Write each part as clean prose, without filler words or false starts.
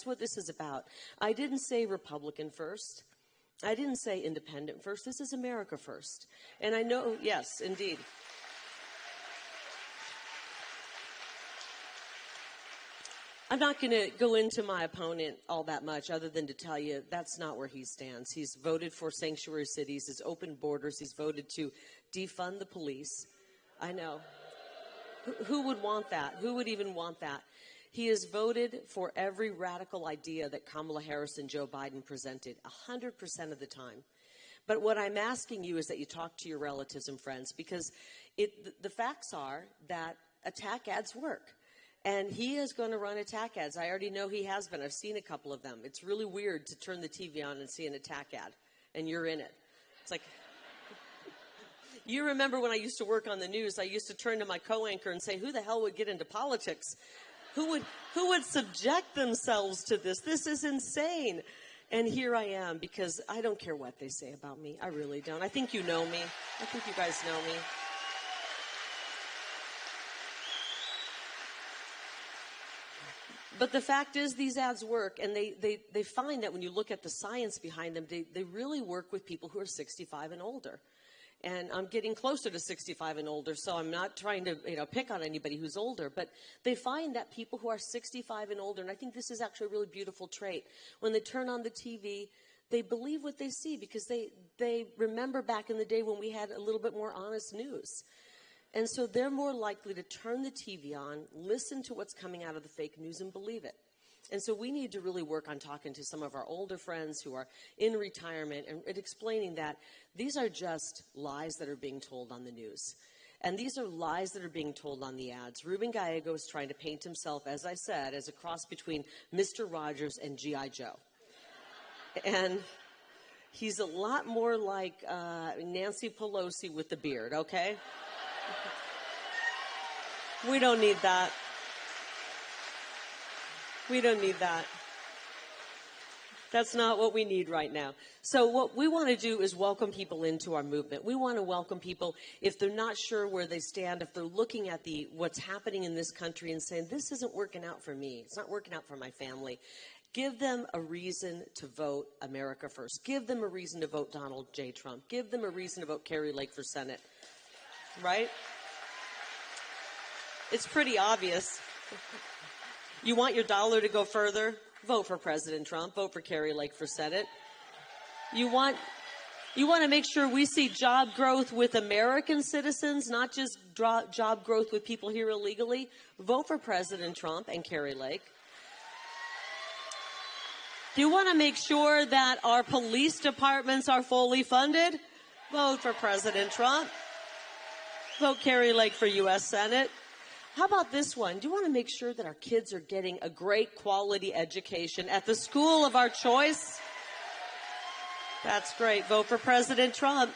That's what this is about. I didn't say Republican first. I didn't say independent first. This is America first. And I know, yes, indeed. I'm not going to go into my opponent all that much other than to tell you that's not where he stands. He's voted for sanctuary cities, his open borders. He's voted to defund the police. I know. Who would want that? Who would even want that? He has voted for every radical idea that Kamala Harris and Joe Biden presented 100% of the time. But what I'm asking you is that you talk to your relatives and friends, because the facts are that attack ads work. And he is going to run attack ads. I already know he has been. I've seen a couple of them. It's really weird to turn the TV on and see an attack ad, and you're in it. It's like, you remember when I used to work on the news, I used to turn to my co-anchor and say, who the hell would get into politics? Who would subject themselves to this? This is insane. And here I am, because I don't care what they say about me. I really don't. I think you know me. I think you guys know me. But the fact is, these ads work, and they find that when you look at the science behind them, they really work with people who are 65 and older. And I'm getting closer to 65 and older, so I'm not trying to pick on anybody who's older, but they find that people who are 65 and older, and I think this is actually a really beautiful trait, when they turn on the TV, they believe what they see, because they remember back in the day when we had a little bit more honest news. And so they're more likely to turn the TV on, listen to what's coming out of the fake news, and believe it. And so we need to really work on talking to some of our older friends who are in retirement and explaining that these are just lies that are being told on the news. And these are lies that are being told on the ads. Ruben Gallego is trying to paint himself, as I said, as a cross between Mr. Rogers and G.I. Joe. And he's a lot more like Nancy Pelosi with the beard, okay? We don't need that. We don't need that. That's not what we need right now. So what we want to do is welcome people into our movement. We want to welcome people if they're not sure where they stand, if they're looking at what's happening in this country and saying, this isn't working out for me. It's not working out for my family. Give them a reason to vote America First. Give them a reason to vote Donald J. Trump. Give them a reason to vote Kari Lake for Senate. Right? It's pretty obvious. You want your dollar to go further? Vote for President Trump. Vote for Kari Lake for Senate. You want to make sure we see job growth with American citizens, not just job growth with people here illegally? Vote for President Trump and Kari Lake. Do you want to make sure that our police departments are fully funded? Vote for President Trump. Vote Kari Lake for U.S. Senate. How about this one? Do you want to make sure that our kids are getting a great quality education at the school of our choice? That's great. Vote for President Trump.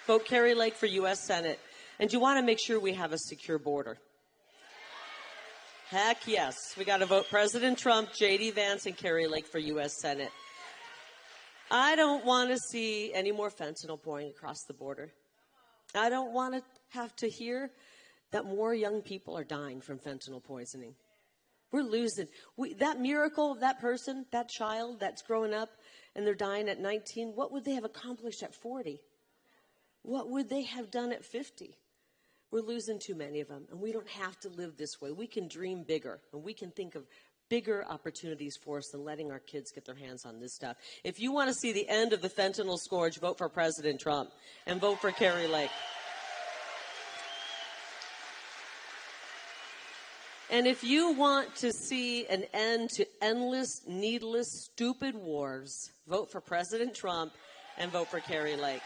Vote Kari Lake for U.S. Senate. And do you want to make sure we have a secure border? Heck yes. We got to vote President Trump, J.D. Vance, and Kari Lake for U.S. Senate. I don't want to see any more fentanyl pouring across the border. I don't want to have to hear that more young people are dying from fentanyl poisoning. We're losing. That miracle, that person, that child that's growing up and they're dying at 19, what would they have accomplished at 40? What would they have done at 50? We're losing too many of them, and we don't have to live this way. We can dream bigger, and we can think of bigger opportunities for us than letting our kids get their hands on this stuff. If you want to see the end of the fentanyl scourge, vote for President Trump and vote for Kari Lake. And if you want to see an end to endless, needless, stupid wars, vote for President Trump and vote for Kari Lake.